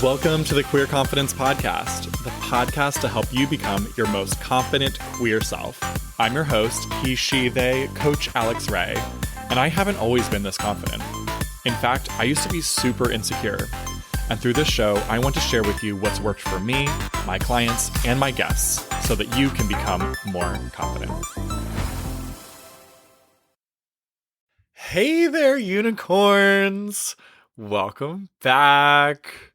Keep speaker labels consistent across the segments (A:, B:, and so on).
A: Welcome to the Queer Confidence Podcast, the podcast to help you become your most confident queer self. I'm your host, he, she, they, Coach Alex Ray, and I haven't always been this confident. In fact, I used to be super insecure. And through this show, I want to share with you what's worked for me, my clients, and my guests so that you can become more confident. Hey there, unicorns! Welcome back.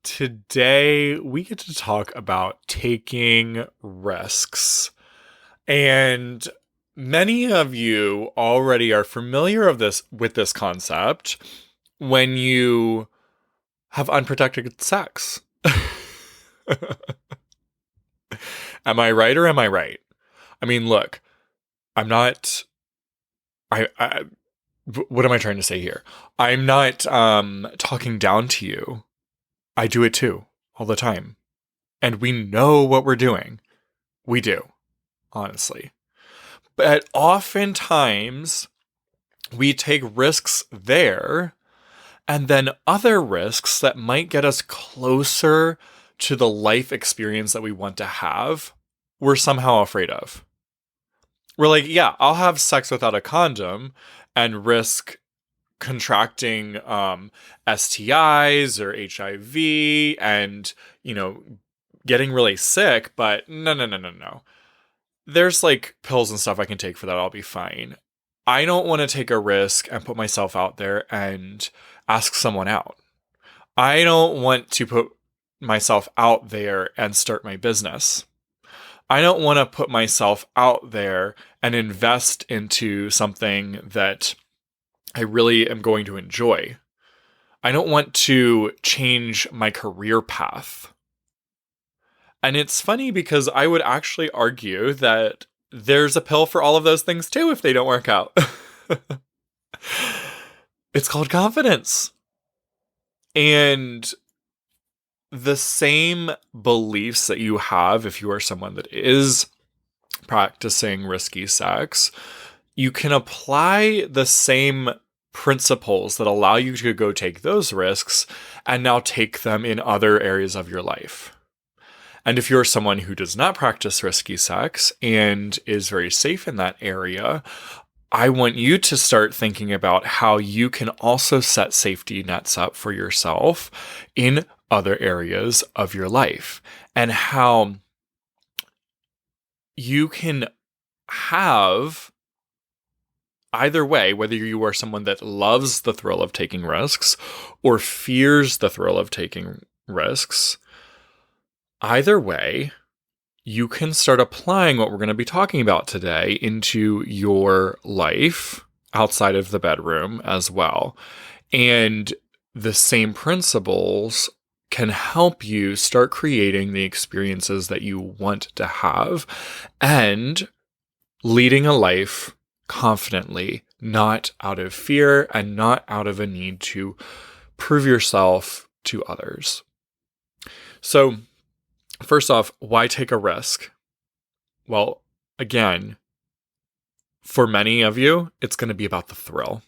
A: Today, we get to talk about taking risks. And many of you already are familiar with this concept when you have unprotected sex. Am I right or am I right? I mean, look, I'm not... what am I trying to say here? I'm not talking down to you. I do it too, all the time. And we know what we're doing. We do, honestly. But oftentimes, we take risks there, and then other risks that might get us closer to the life experience that we want to have, we're somehow afraid of. We're like, yeah, I'll have sex without a condom and risk contracting STIs or HIV and, getting really sick, but no. There's like pills and stuff I can take for that. I'll be fine. I don't want to take a risk and put myself out there and ask someone out. I don't want to put myself out there and start my business. I don't want to put myself out there and invest into something that I really am going to enjoy. I don't want to change my career path. And it's funny because I would actually argue that there's a pill for all of those things too if they don't work out. It's called confidence. And the same beliefs that you have if you are someone that is practicing risky sex, you can apply the same principles that allow you to go take those risks and now take them in other areas of your life. And if you're someone who does not practice risky sex and is very safe in that area, I want you to start thinking about how you can also set safety nets up for yourself in other areas of your life and how you can have either way, whether you are someone that loves the thrill of taking risks or fears the thrill of taking risks, either way, you can start applying what we're going to be talking about today into your life outside of the bedroom as well. And the same principles can help you start creating the experiences that you want to have and leading a life confidently, not out of fear and not out of a need to prove yourself to others. So, first off, why take a risk? Well, again, for many of you, it's going to be about the thrill.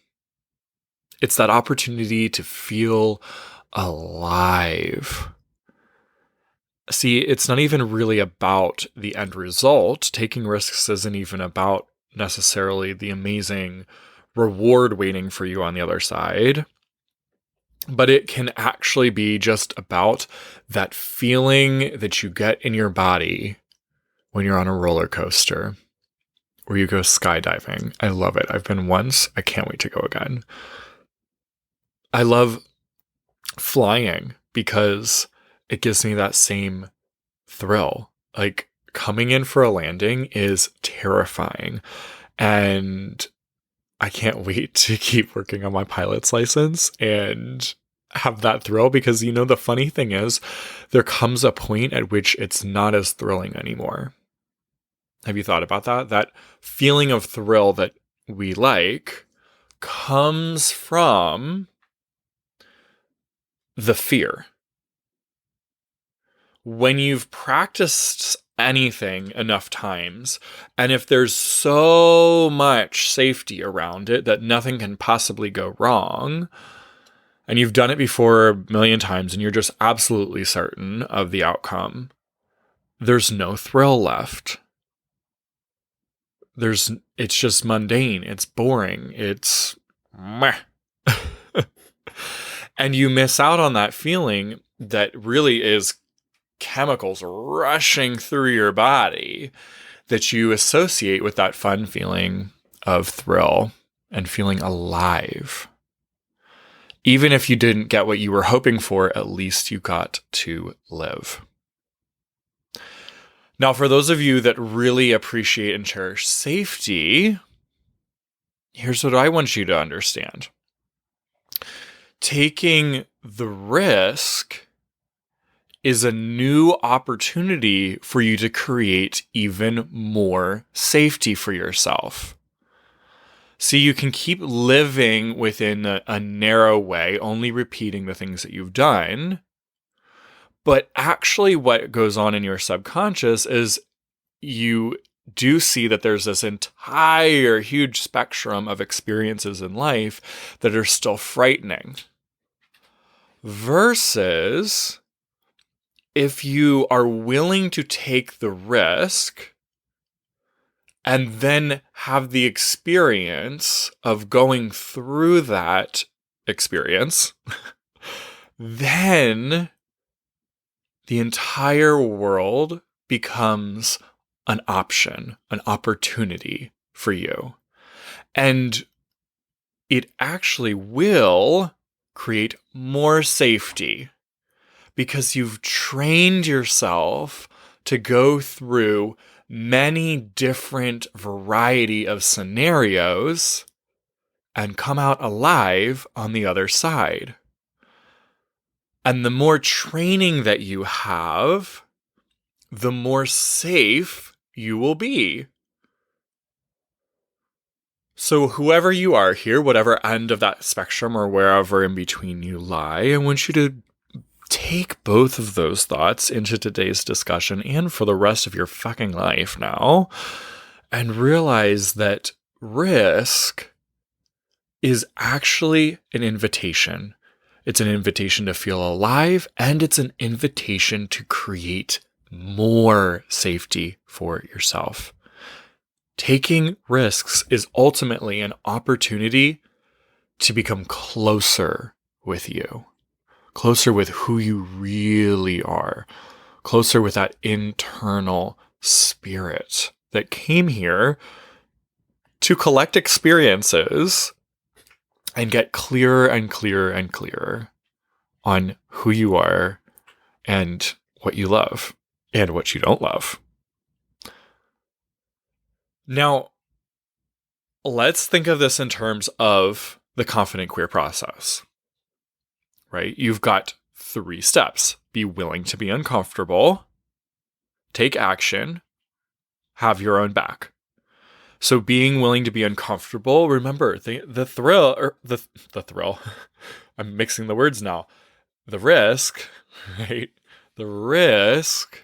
A: It's that opportunity to feel alive. See, it's not even really about the end result. Taking risks isn't even about necessarily the amazing reward waiting for you on the other side. But it can actually be just about that feeling that you get in your body when you're on a roller coaster or you go skydiving. I love it. I've been once. I can't wait to go again. I love flying because it gives me that same thrill. Like coming in for a landing is terrifying. And I can't wait to keep working on my pilot's license and have that thrill because, the funny thing is there comes a point at which it's not as thrilling anymore. Have you thought about that? That feeling of thrill that we like comes from the fear. When you've practiced anything enough times, and if there's so much safety around it that nothing can possibly go wrong, and you've done it before a million times and you're just absolutely certain of the outcome, there's no thrill left. It's just mundane. It's boring. It's meh. And you miss out on that feeling that really is chemicals rushing through your body that you associate with that fun feeling of thrill and feeling alive. Even if you didn't get what you were hoping for, at least you got to live. Now, for those of you that really appreciate and cherish safety, here's what I want you to understand. Taking the risk is a new opportunity for you to create even more safety for yourself. See, you can keep living within a narrow way, only repeating the things that you've done. But actually what goes on in your subconscious is you do see that there's this entire huge spectrum of experiences in life that are still frightening. Versus if you are willing to take the risk and then have the experience of going through that experience, then the entire world becomes an option, an opportunity for you. And it actually will create more safety because you've trained yourself to go through many different variety of scenarios and come out alive on the other side. And the more training that you have, the more safe you will be. So whoever you are here, whatever end of that spectrum or wherever in between you lie, I want you to take both of those thoughts into today's discussion and for the rest of your fucking life now, and realize that risk is actually an invitation. It's an invitation to feel alive, and it's an invitation to create more safety for yourself. Taking risks is ultimately an opportunity to become closer with you, closer with who you really are, closer with that internal spirit that came here to collect experiences and get clearer and clearer and clearer on who you are and what you love and what you don't love. Now, let's think of this in terms of the confident queer process, right? You've got 3 steps. Be willing to be uncomfortable, take action, have your own back. So being willing to be uncomfortable, remember the thrill, I'm mixing the words now. The risk, right? The risk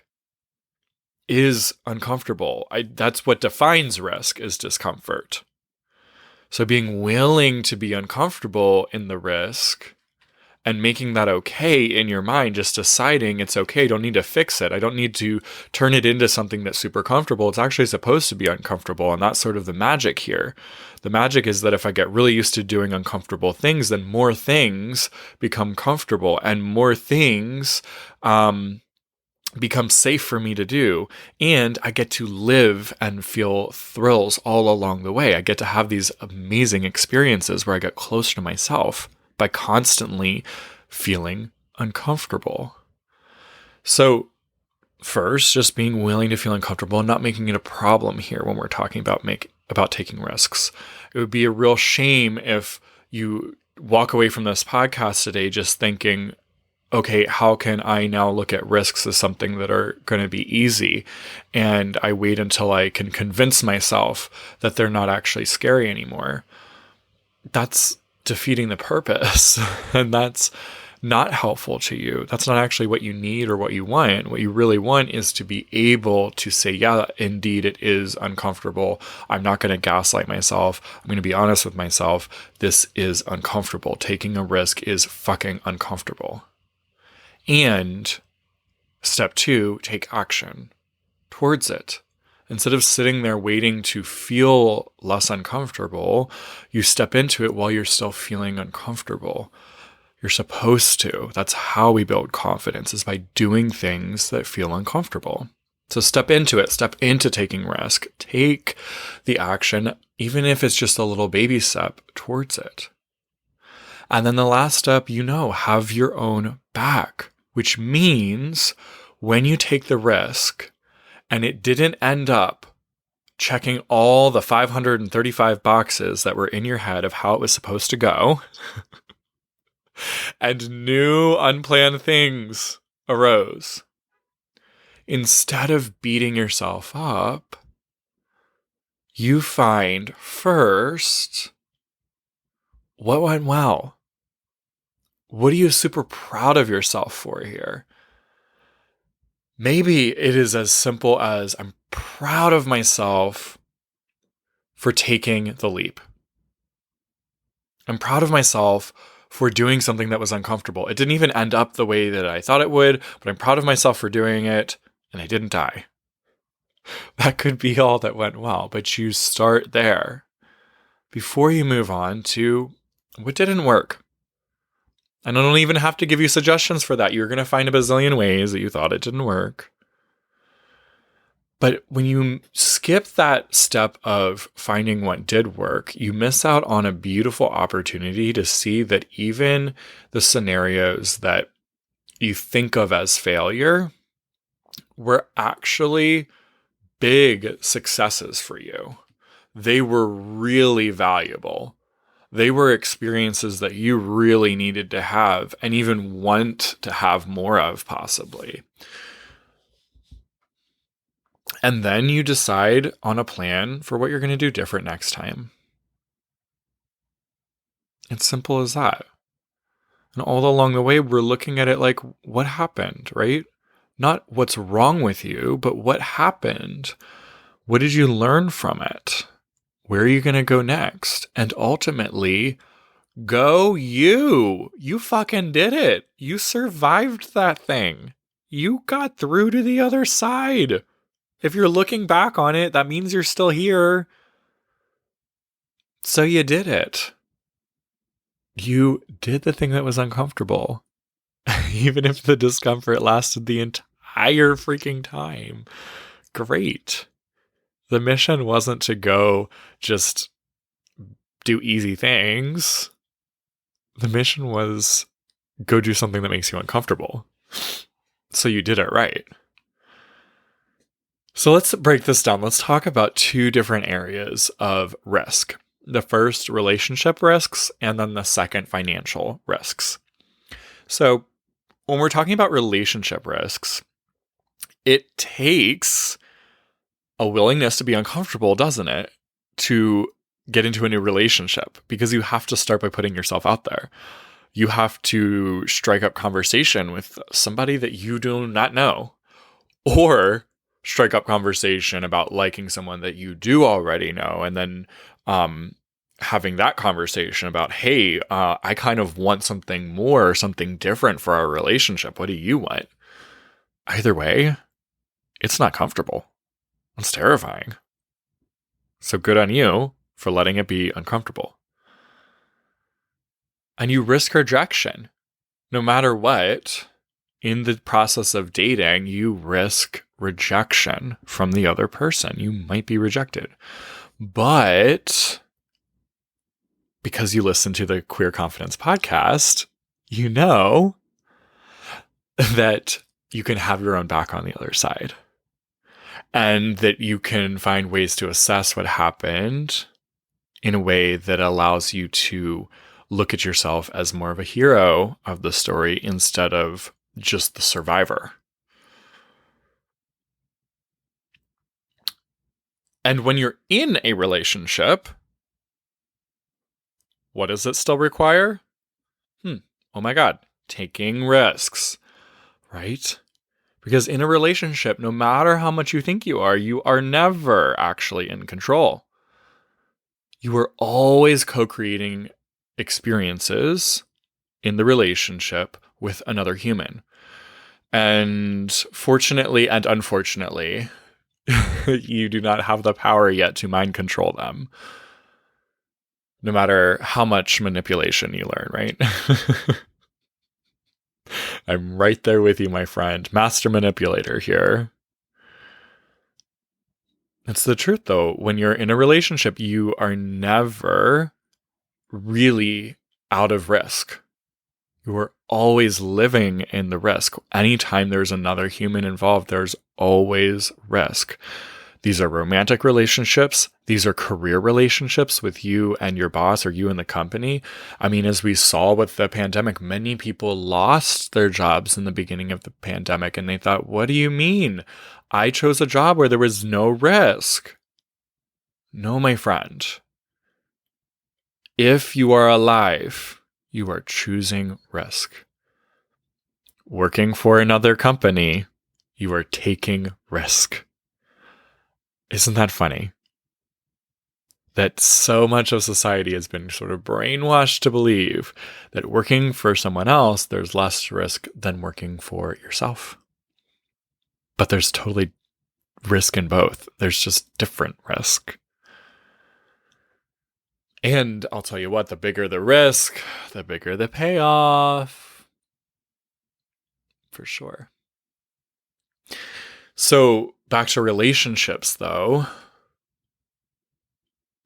A: is uncomfortable. That's what defines risk, is discomfort. So being willing to be uncomfortable in the risk and making that okay in your mind, just deciding it's okay, don't need to fix it. I don't need to turn it into something that's super comfortable. It's actually supposed to be uncomfortable. And that's sort of the magic here. The magic is that if I get really used to doing uncomfortable things, then more things become comfortable and more things become safe for me to do. And I get to live and feel thrills all along the way. I get to have these amazing experiences where I get closer to myself by constantly feeling uncomfortable. So first, just being willing to feel uncomfortable and not making it a problem here when we're talking about taking risks. It would be a real shame if you walk away from this podcast today just thinking, okay, how can I now look at risks as something that are going to be easy? And I wait until I can convince myself that they're not actually scary anymore. That's defeating the purpose. And that's not helpful to you. That's not actually what you need or what you want. What you really want is to be able to say, yeah, indeed, it is uncomfortable. I'm not going to gaslight myself. I'm going to be honest with myself. This is uncomfortable. Taking a risk is fucking uncomfortable. And step 2, take action towards it. Instead of sitting there waiting to feel less uncomfortable, you step into it while you're still feeling uncomfortable. You're supposed to. That's how we build confidence, is by doing things that feel uncomfortable. So step into it. Step into taking risk. Take the action, even if it's just a little baby step towards it. And then the last step, have your own back, which means when you take the risk and it didn't end up checking all the 535 boxes that were in your head of how it was supposed to go, and new unplanned things arose, instead of beating yourself up, you find first what went well. What are you super proud of yourself for here? Maybe it is as simple as, I'm proud of myself for taking the leap. I'm proud of myself for doing something that was uncomfortable. It didn't even end up the way that I thought it would, but I'm proud of myself for doing it, and I didn't die. That could be all that went well, but you start there before you move on to what didn't work. And I don't even have to give you suggestions for that. You're going to find a bazillion ways that you thought it didn't work. But when you skip that step of finding what did work, you miss out on a beautiful opportunity to see that even the scenarios that you think of as failure were actually big successes for you. They were really valuable. They were experiences that you really needed to have and even want to have more of, possibly. And then you decide on a plan for what you're going to do different next time. It's simple as that. And all along the way, we're looking at it like, what happened, right? Not what's wrong with you, but what happened? What did you learn from it? Where are you going to go next? And ultimately, go you. You fucking did it. You survived that thing. You got through to the other side. If you're looking back on it, that means you're still here. So you did it. You did the thing that was uncomfortable. Even if the discomfort lasted the entire freaking time. Great. The mission wasn't to go just do easy things. The mission was go do something that makes you uncomfortable. So you did it right. So let's break this down. Let's talk about 2 different areas of risk. The first, relationship risks, and then the second, financial risks. So when we're talking about relationship risks, it takes a willingness to be uncomfortable, doesn't it, to get into a new relationship, because you have to start by putting yourself out there. You have to strike up conversation with somebody that you do not know, or strike up conversation about liking someone that you do already know, and then having that conversation about, hey, I kind of want something more, something different for our relationship. What do you want? Either way, it's not comfortable. It's terrifying. So good on you for letting it be uncomfortable. And you risk rejection. No matter what, in the process of dating, you risk rejection from the other person. You might be rejected. But because you listen to the Queer Confidence podcast, you know that you can have your own back on the other side. And that you can find ways to assess what happened in a way that allows you to look at yourself as more of a hero of the story instead of just the survivor. And when you're in a relationship, what does it still require? Oh my God, taking risks, right? Because in a relationship, no matter how much you think you are never actually in control. You are always co-creating experiences in the relationship with another human. And fortunately and unfortunately, you do not have the power yet to mind control them, no matter how much manipulation you learn, right? I'm right there with you, my friend. Master manipulator here. It's the truth, though. When you're in a relationship, you are never really out of risk. You are always living in the risk. Anytime there's another human involved, there's always risk. These are romantic relationships. These are career relationships with you and your boss or you and the company. I mean, as we saw with the pandemic, many people lost their jobs in the beginning of the pandemic and they thought, what do you mean? I chose a job where there was no risk. No, my friend. If you are alive, you are choosing risk. Working for another company, you are taking risk. Isn't that funny? That so much of society has been sort of brainwashed to believe that working for someone else, there's less risk than working for yourself. But there's totally risk in both. There's just different risk. And I'll tell you what, the bigger the risk, the bigger the payoff. For sure. So back to relationships, though.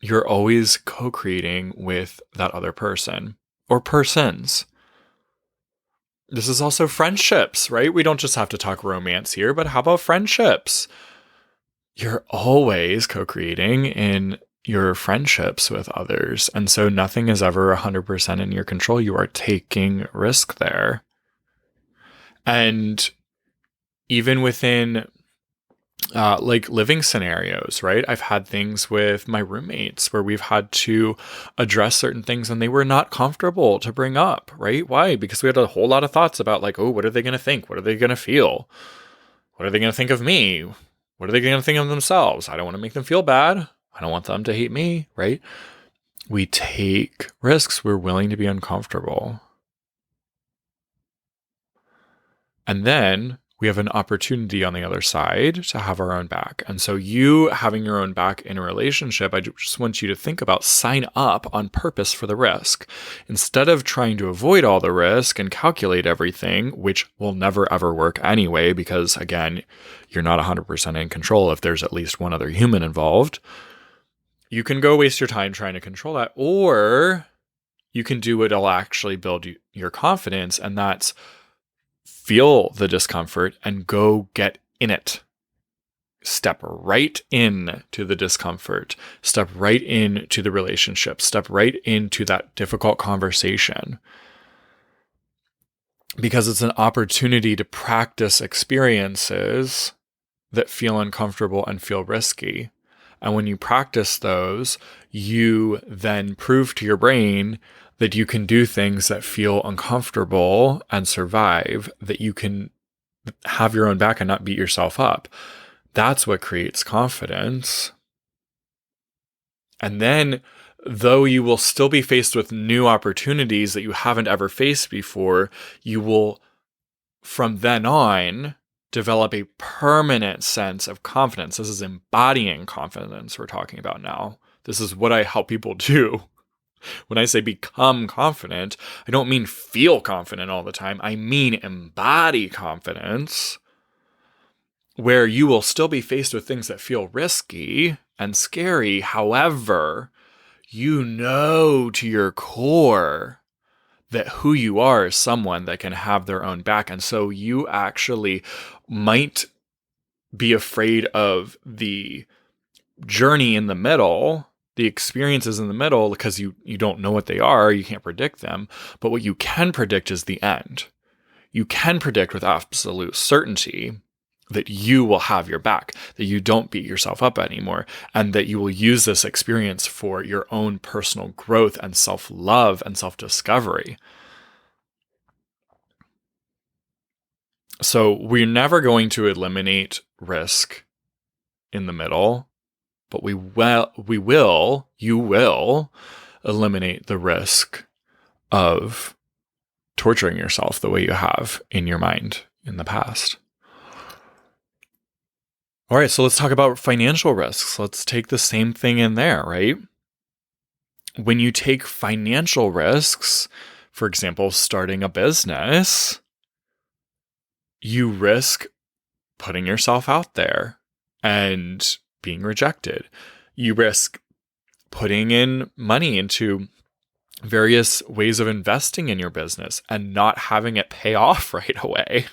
A: You're always co-creating with that other person or persons. This is also friendships, right? We don't just have to talk romance here, but how about friendships? You're always co-creating in your friendships with others. And so nothing is ever 100% in your control. You are taking risk there. And even within like living scenarios, right? I've had things with my roommates where we've had to address certain things and they were not comfortable to bring up, right? Why? Because we had a whole lot of thoughts about like, oh, what are they going to think? What are they going to feel? What are they going to think of me? What are they going to think of themselves? I don't want to make them feel bad. I don't want them to hate me, right? We take risks. We're willing to be uncomfortable. And then we have an opportunity on the other side to have our own back. And so you having your own back in a relationship, I just want you to think about sign up on purpose for the risk. Instead of trying to avoid all the risk and calculate everything, which will never ever work anyway, because again, you're not 100% in control if there's at least one other human involved. You can go waste your time trying to control that, or you can do what'll actually build your confidence, and that's feel the discomfort and go get in it. Step right in to the discomfort. Step right into the relationship. Step right into that difficult conversation. Because it's an opportunity to practice experiences that feel uncomfortable and feel risky. And when you practice those, you then prove to your brain that you can do things that feel uncomfortable and survive, that you can have your own back and not beat yourself up. That's what creates confidence. And then, though you will still be faced with new opportunities that you haven't ever faced before, you will, from then on, develop a permanent sense of confidence. This is embodying confidence we're talking about now. This is what I help people do. When I say become confident, I don't mean feel confident all the time. I mean embody confidence, where you will still be faced with things that feel risky and scary. However, you know to your core that who you are is someone that can have their own back. And so you actually might be afraid of the journey in the middle, the experiences in the middle, because you don't know what they are, you can't predict them. But what you can predict is the end. You can predict with absolute certainty that you will have your back, that you don't beat yourself up anymore, and that you will use this experience for your own personal growth and self-love and self-discovery. So we're never going to eliminate risk in the middle, but you will eliminate the risk of torturing yourself the way you have in your mind in the past. All right, so let's talk about financial risks. Let's take the same thing in there, right? When you take financial risks, for example, starting a business, you risk putting yourself out there and being rejected. You risk putting in money into various ways of investing in your business and not having it pay off right away.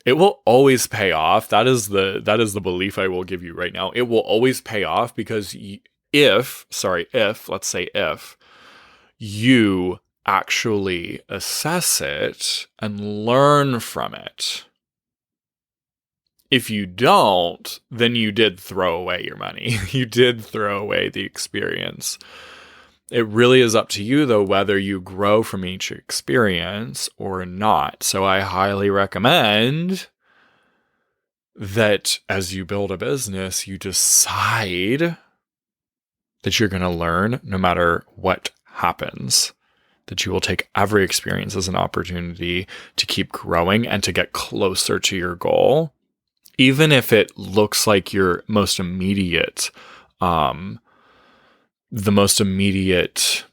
A: It will always pay off. That is the belief I will give you right now. It will always pay off because if you actually assess it and learn from it. If you don't, then you did throw away your money. You did throw away the experience. It really is up to you, though, whether you grow from each experience or not. So I highly recommend that as you build a business, you decide that you're going to learn no matter what happens, that you will take every experience as an opportunity to keep growing and to get closer to your goal, even if it looks like your most immediate the most immediate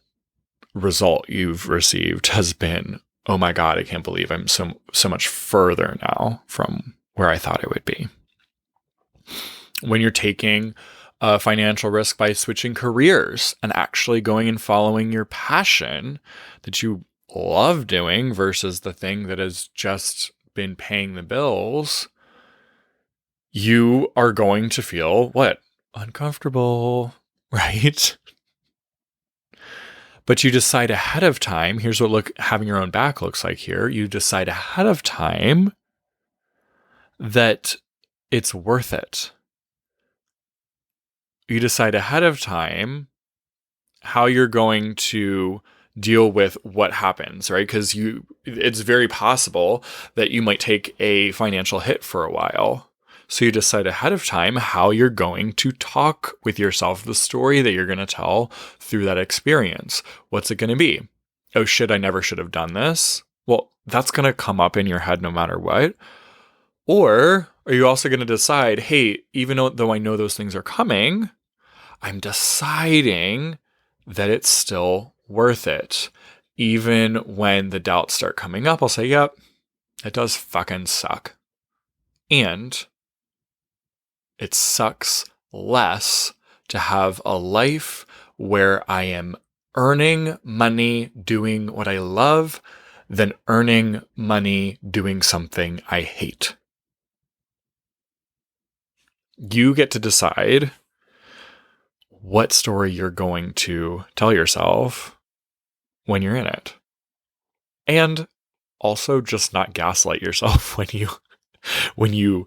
A: result you've received has been, oh my God, I can't believe I'm so much further now from where I thought I would be. When you're taking a financial risk by switching careers and actually going and following your passion that you love doing versus the thing that has just been paying the bills, you are going to feel what? Uncomfortable, right? But you decide ahead of time, here's what having your own back looks like here. You decide ahead of time that it's worth it. You decide ahead of time how you're going to deal with what happens, right? Because it's very possible that you might take a financial hit for a while. So you decide ahead of time how you're going to talk with yourself, the story that you're going to tell through that experience. What's it going to be? Oh shit, I never should have done this. Well, that's going to come up in your head no matter what. Or are you also going to decide, hey, even though I know those things are coming, I'm deciding that it's still worth it. Even when the doubts start coming up, I'll say, yep, it does fucking suck. And it sucks less to have a life where I am earning money doing what I love than earning money doing something I hate. You get to decide what story you're going to tell yourself when you're in it. And also just not gaslight yourself when you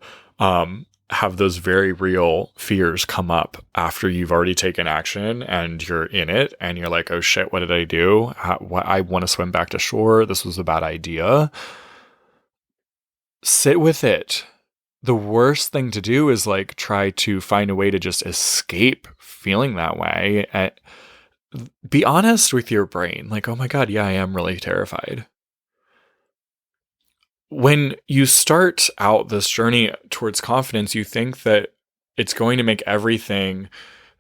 A: have those very real fears come up after you've already taken action and you're in it and you're like, oh shit, what did I do? I want to swim back to shore. This was a bad idea. Sit with it. The worst thing to do is try to find a way to just escape feeling that way. And be honest with your brain. Oh my God, yeah, I am really terrified. When you start out this journey towards confidence, you think that it's going to make everything,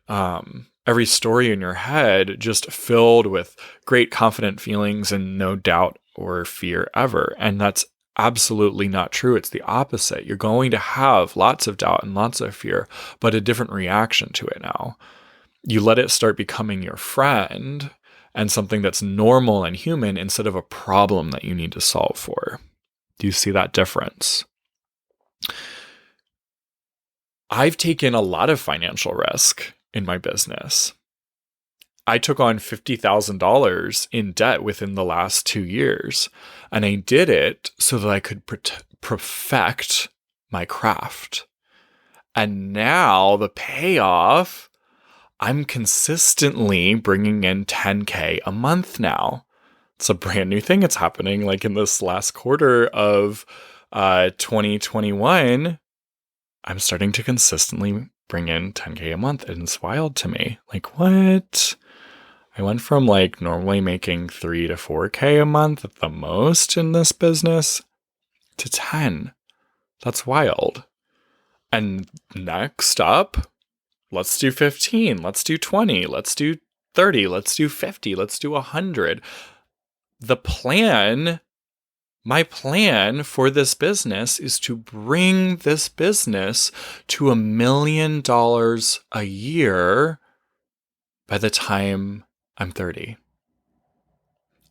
A: every story in your head just filled with great confident feelings and no doubt or fear ever. And that's absolutely not true. It's the opposite. You're going to have lots of doubt and lots of fear, but a different reaction to it now. You let it start becoming your friend and something that's normal and human instead of a problem that you need to solve for. Do you see that difference? I've taken a lot of financial risk in my business. I took on $50,000 in debt within the last 2 years, and I did it so that I could perfect my craft. And now the payoff, I'm consistently bringing in $10K a month now. It's a brand new thing. It's happening in this last quarter of 2021, I'm starting to consistently bring in 10K a month, and it's wild to me. Like, what? I went from like normally making 3 to 4K a month at the most in this business to 10. That's wild. And next up, let's do 15, let's do 20, let's do 30, let's do 50, let's do 100. My plan for this business is to bring this business to $1 million a year by the time I'm 30.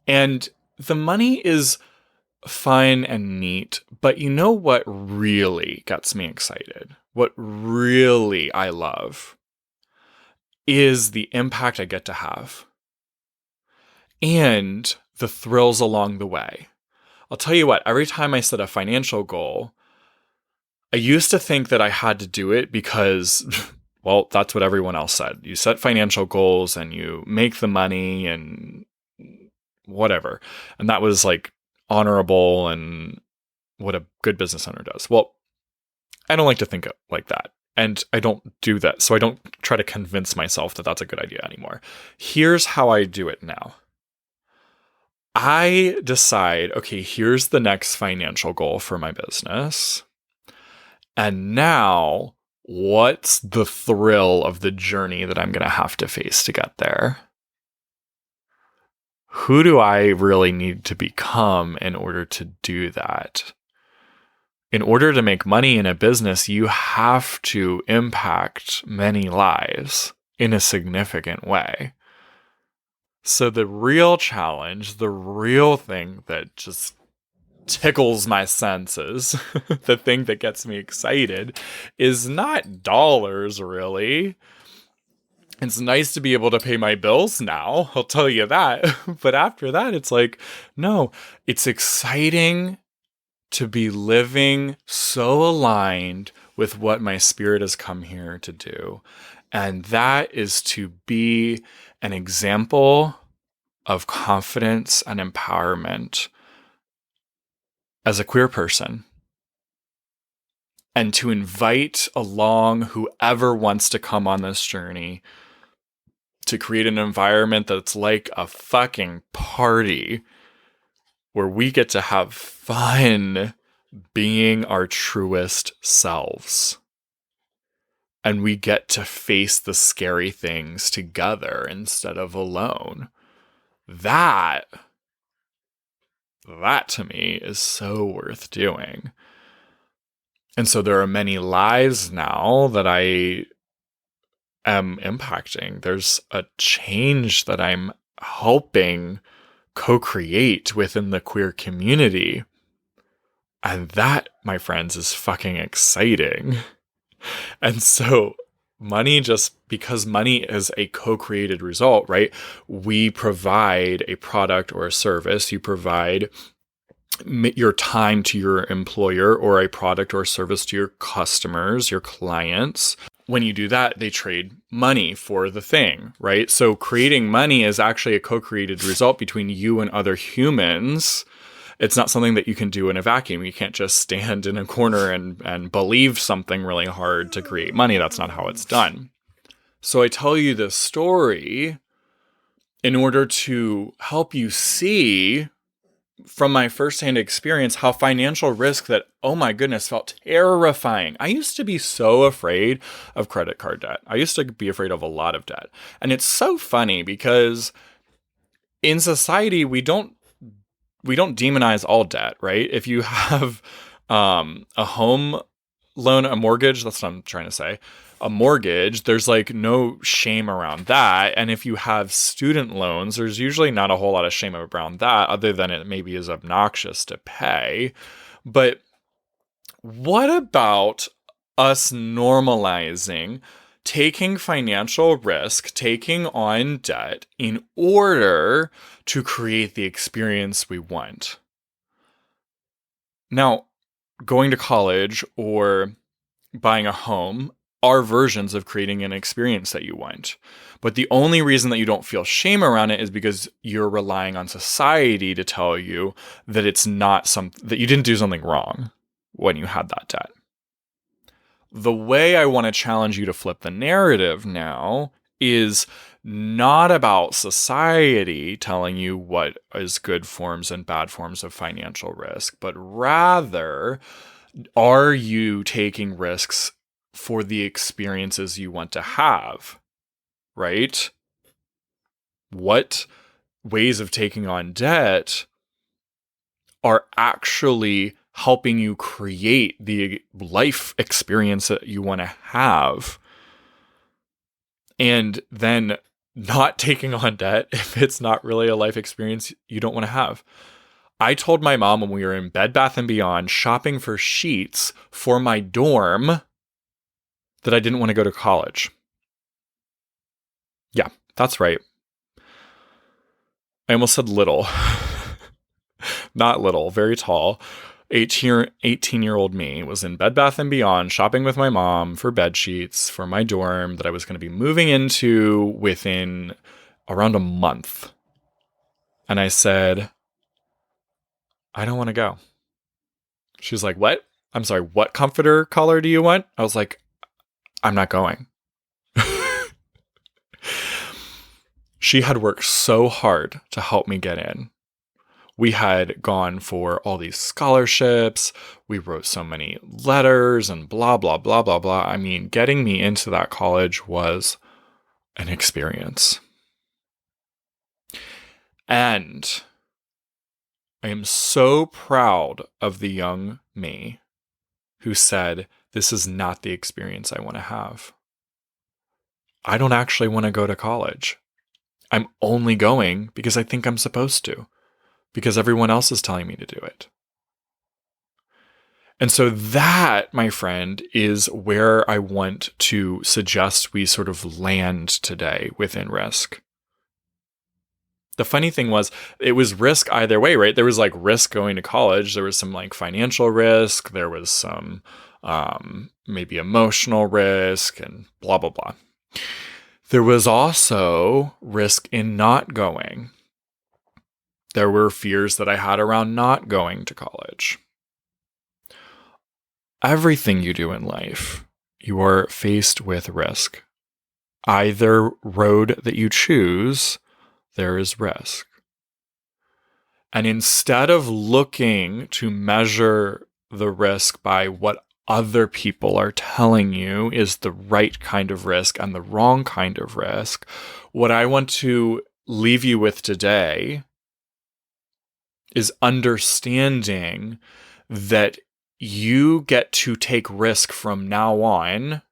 A: And the money is fun and neat, but you know what really gets me excited? What really I love is the impact I get to have and the thrills along the way. I'll tell you what, every time I set a financial goal, I used to think that I had to do it because, well, that's what everyone else said. You set financial goals and you make the money and whatever. And that was like honorable and what a good business owner does. Well, I don't like to think like that. And I don't do that. So I don't try to convince myself that that's a good idea anymore. Here's how I do it now. I decide, okay, here's the next financial goal for my business. And now, what's the thrill of the journey that I'm going to have to face to get there? Who do I really need to become in order to do that? In order to make money in a business, you have to impact many lives in a significant way. So the real challenge, the real thing that just tickles my senses, the thing that gets me excited, is not dollars, really. It's nice to be able to pay my bills now, I'll tell you that. But after that, it's like, no, it's exciting to be living so aligned with what my spirit has come here to do. And that is to be an example of confidence and empowerment as a queer person. And to invite along whoever wants to come on this journey to create an environment that's like a fucking party where we get to have fun being our truest selves. And we get to face the scary things together instead of alone. That to me is so worth doing. And so there are many lives now that I am impacting. There's a change that I'm helping co-create within the queer community. And that, my friends, is fucking exciting. And so because money is a co-created result, right? We provide a product or a service. You provide your time to your employer or a product or service to your customers, your clients. When you do that, they trade money for the thing, right? So creating money is actually a co-created result between you and other humans. It's not something that you can do in a vacuum. You can't just stand in a corner and believe something really hard to create money. That's not how it's done. So I tell you this story in order to help you see from my firsthand experience how financial risk that, oh my goodness, felt terrifying. I used to be so afraid of credit card debt. I used to be afraid of a lot of debt. And it's so funny because in society, we don't demonize all debt, right? If you have a home loan, a mortgage, that's what I'm trying to say, a mortgage, there's like no shame around that. And if you have student loans, there's usually not a whole lot of shame around that, other than it maybe is obnoxious to pay. But what about us normalizing taking financial risk, taking on debt in order to create the experience we want? Now, going to college or buying a home are versions of creating an experience that you want. But the only reason that you don't feel shame around it is because you're relying on society to tell you that it's not that you didn't do something wrong. when you had that debt. The way I want to challenge you to flip the narrative now is not about society telling you what is good forms and bad forms of financial risk, but rather, are you taking risks for the experiences you want to have, right? What ways of taking on debt are actually helping you create the life experience that you want to have, and then not taking on debt if it's not really a life experience you don't want to have. I told my mom when we were in Bed Bath & Beyond shopping for sheets for my dorm that I didn't want to go to college. Yeah, that's right. I almost said little. Not little, very tall. 18-year-old me was in Bed Bath & Beyond shopping with my mom for bed sheets for my dorm that I was going to be moving into within around a month. And I said, I don't want to go. She was like, what? I'm sorry, what comforter color do you want? I was like, I'm not going. She had worked so hard to help me get in. We had gone for all these scholarships. We wrote so many letters and blah, blah, blah, blah, blah. I mean, getting me into that college was an experience. And I am so proud of the young me who said, this is not the experience I want to have. I don't actually want to go to college. I'm only going because I think I'm supposed to, because everyone else is telling me to do it. And so that, my friend, is where I want to suggest we sort of land today within risk. The funny thing was, it was risk either way, right? There was like risk going to college. There was some like financial risk. There was some maybe emotional risk and blah, blah, blah. There was also risk in not going. There were fears that I had around not going to college. Everything you do in life, you are faced with risk. Either road that you choose, there is risk. And instead of looking to measure the risk by what other people are telling you is the right kind of risk and the wrong kind of risk, what I want to leave you with today is understanding that you get to take risk from now on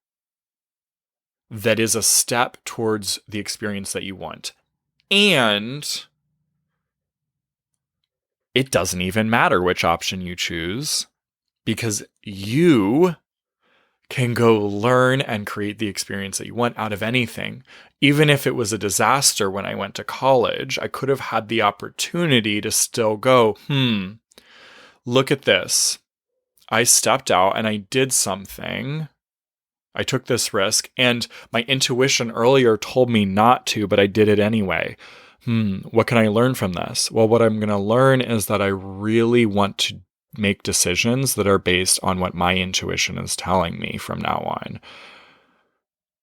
A: that is a step towards the experience that you want. And it doesn't even matter which option you choose, because you can go learn and create the experience that you want out of anything. Even if it was a disaster when I went to college, I could have had the opportunity to still go, look at this. I stepped out and I did something. I took this risk, and my intuition earlier told me not to, but I did it anyway. What can I learn from this? Well, what I'm going to learn is that I really want to make decisions that are based on what my intuition is telling me from now on.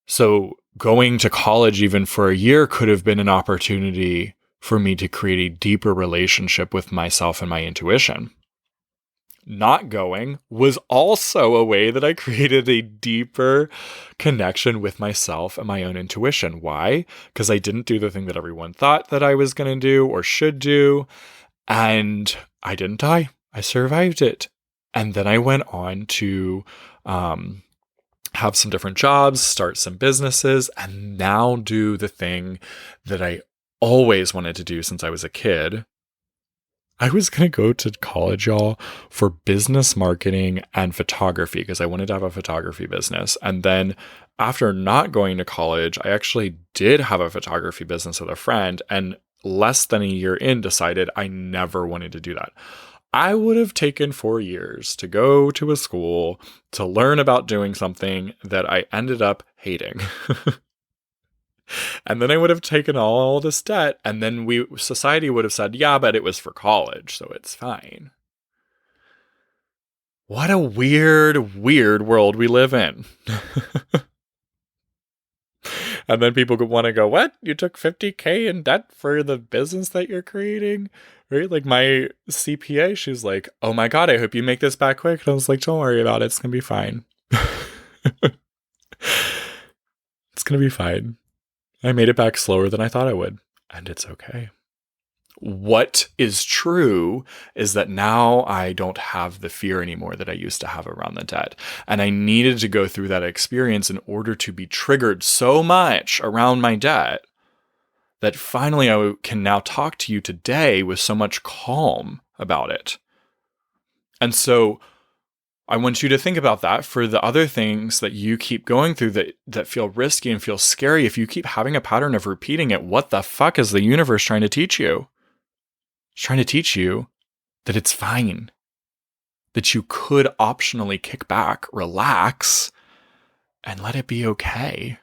A: So going to college even for a year could have been an opportunity for me to create a deeper relationship with myself and my intuition. Not going was also a way that I created a deeper connection with myself and my own intuition. Why? Because I didn't do the thing that everyone thought that I was going to do or should do. And I didn't die. I survived it. And then I went on to have some different jobs, start some businesses, and now do the thing that I always wanted to do since I was a kid. I was going to go to college, y'all, for business marketing and photography because I wanted to have a photography business. And then after not going to college, I actually did have a photography business with a friend, and less than a year in decided I never wanted to do that. I would have taken 4 years to go to a school to learn about doing something that I ended up hating. And then I would have taken all this debt, and then society would have said, yeah, but it was for college, so it's fine. What a weird, weird world we live in. And then people want to go, what? You took $50K in debt for the business that you're creating? Right? Like my CPA, she's like, oh my God, I hope you make this back quick. And I was like, don't worry about it. It's going to be fine. It's going to be fine. I made it back slower than I thought I would. And it's okay. What is true is that now I don't have the fear anymore that I used to have around the debt. And I needed to go through that experience in order to be triggered so much around my debt that finally I can now talk to you today with so much calm about it. And so I want you to think about that for the other things that you keep going through that feel risky and feel scary. If you keep having a pattern of repeating it, what the fuck is the universe trying to teach you? It's trying to teach you that it's fine, that you could optionally kick back, relax, and let it be okay.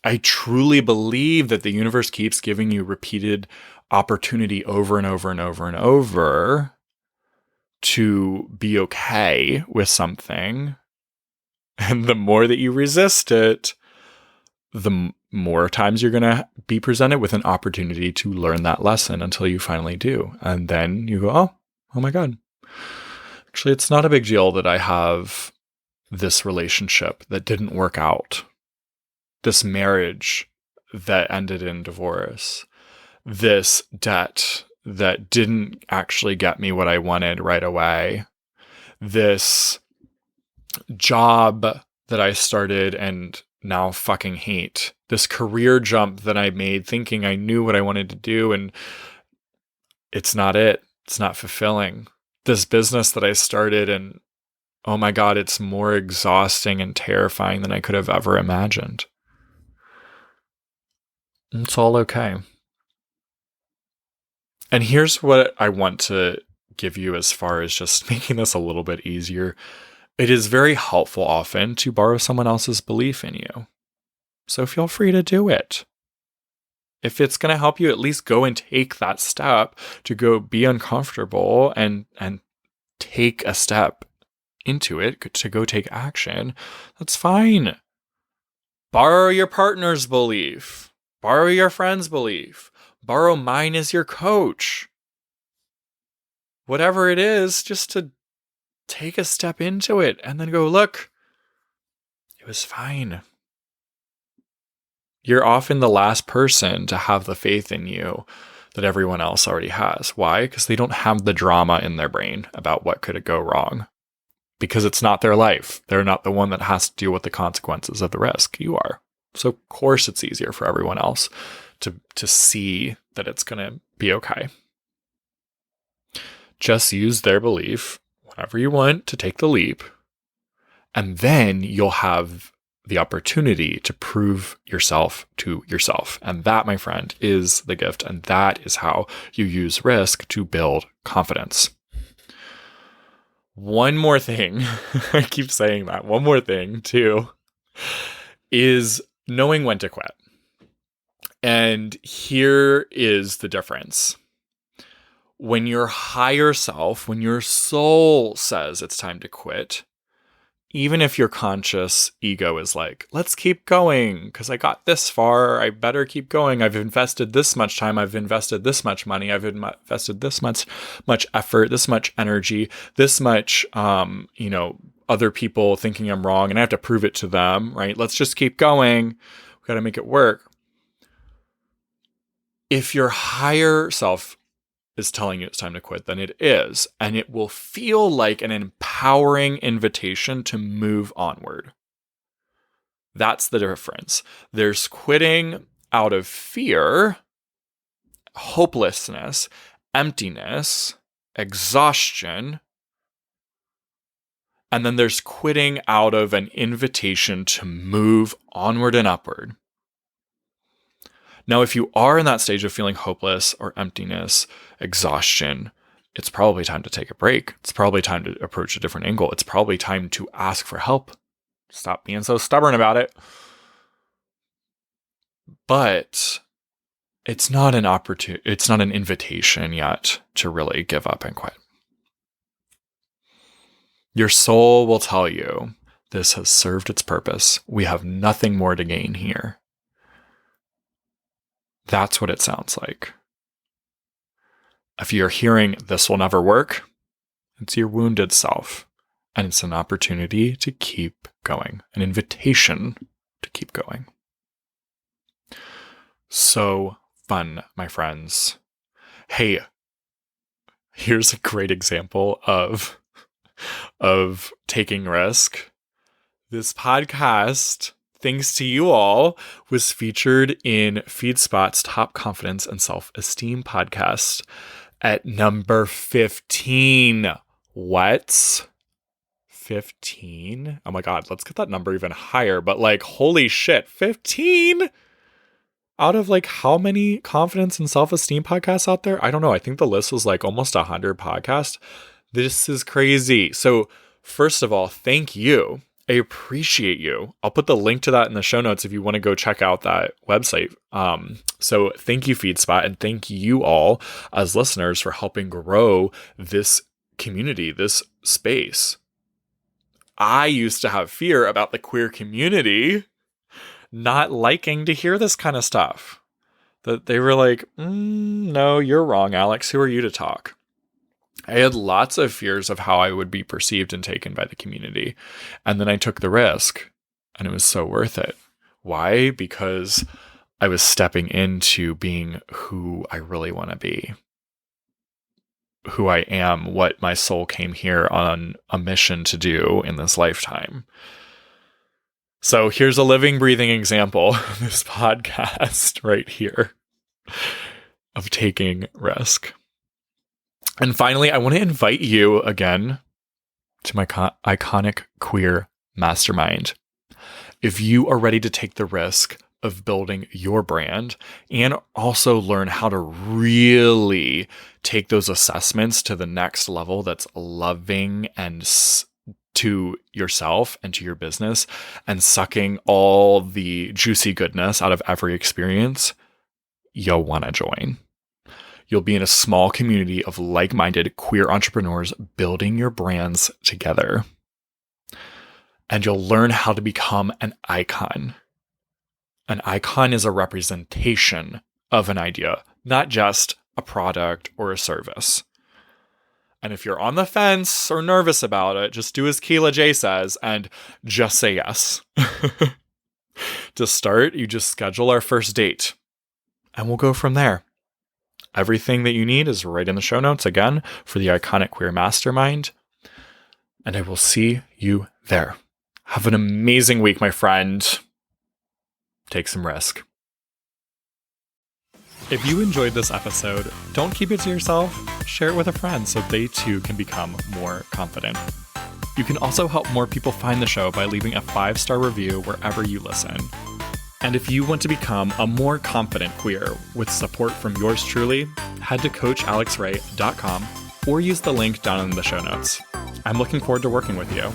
A: I truly believe that the universe keeps giving you repeated opportunity over and over and over and over to be okay with something. And the more that you resist it, the more times you're going to be presented with an opportunity to learn that lesson until you finally do. And then you go, oh my God. Actually, it's not a big deal that I have this relationship that didn't work out, this marriage that ended in divorce, this debt that didn't actually get me what I wanted right away, this job that I started and now fucking hate, this career jump that I made thinking I knew what I wanted to do and it's not it. It's not fulfilling. This business that I started and oh my God, it's more exhausting and terrifying than I could have ever imagined. It's all okay. And here's what I want to give you as far as just making this a little bit easier. It is very helpful often to borrow someone else's belief in you. So feel free to do it. If it's going to help you at least go and take that step to go be uncomfortable and take a step into it, to go take action, that's fine. Borrow your partner's belief. Borrow your friend's belief. Borrow mine as your coach. Whatever it is, just to take a step into it and then go, look, it was fine. You're often the last person to have the faith in you that everyone else already has. Why? Because they don't have the drama in their brain about what could go wrong. Because it's not their life. They're not the one that has to deal with the consequences of the risk. You are. So of course it's easier for everyone else to see that it's going to be okay. Just use their belief whenever you want to take the leap. And then you'll have the opportunity to prove yourself to yourself. And that, my friend, is the gift. And that is how you use risk to build confidence. One more thing, I keep saying that, one more thing too, is knowing when to quit. And here is the difference. When your higher self, when your soul says it's time to quit, even if your conscious ego is like, let's keep going because I got this far, I better keep going. I've invested this much time. I've invested this much money. I've invested this much effort, this much energy, this much, other people thinking I'm wrong and I have to prove it to them, right? Let's just keep going. We've got to make it work. If your higher self is telling you it's time to quit, then it is. And it will feel like an empowering invitation to move onward. That's the difference. There's quitting out of fear, hopelessness, emptiness, exhaustion. And then there's quitting out of an invitation to move onward and upward. Now, if you are in that stage of feeling hopeless or emptiness, exhaustion, it's probably time to take a break. It's probably time to approach a different angle. It's probably time to ask for help. Stop being so stubborn about it. But it's not an opportunity. It's not an invitation yet to really give up and quit. Your soul will tell you this has served its purpose. We have nothing more to gain here. That's what it sounds like. If you're hearing this will never work, it's your wounded self. And it's an opportunity to keep going, an invitation to keep going. So fun, my friends. Hey, here's a great example of taking risk. This podcast, thanks to you all, was featured in Feedspot's Top Confidence and Self-Esteem podcast at number 15. What? 15? Oh my God, let's get that number even higher. But like, holy shit, 15? Out of like how many confidence and self-esteem podcasts out there? I don't know. I think the list was like almost 100 podcasts. This is crazy. So first of all, thank you. I appreciate you. I'll put the link to that in the show notes if you want to go check out that website. So thank you, Feedspot, and thank you all as listeners for helping grow this community, this space. I used to have fear about the queer community not liking to hear this kind of stuff. That they were like, no, you're wrong, Alex. Who are you to talk? I had lots of fears of how I would be perceived and taken by the community. And then I took the risk, and it was so worth it. Why? Because I was stepping into being who I really want to be. Who I am, what my soul came here on a mission to do in this lifetime. So here's a living, breathing example of this podcast right here of taking risk. And finally, I want to invite you again to my iconic queer mastermind. If you are ready to take the risk of building your brand and also learn how to really take those assessments to the next level that's loving and to yourself and to your business and sucking all the juicy goodness out of every experience, you'll want to join. You'll be in a small community of like-minded queer entrepreneurs building your brands together. And you'll learn how to become an icon. An icon is a representation of an idea, not just a product or a service. And if you're on the fence or nervous about it, just do as Keela J says and just say yes. To start, you just schedule our first date and we'll go from there. Everything that you need is right in the show notes again for the Iconic Queer Mastermind. And I will see you there. Have an amazing week, my friend. Take some risk. If you enjoyed this episode, don't keep it to yourself. Share it with a friend so they too can become more confident. You can also help more people find the show by leaving a 5-star review wherever you listen. And if you want to become a more confident queer with support from yours truly, head to coachalexray.com or use the link down in the show notes. I'm looking forward to working with you.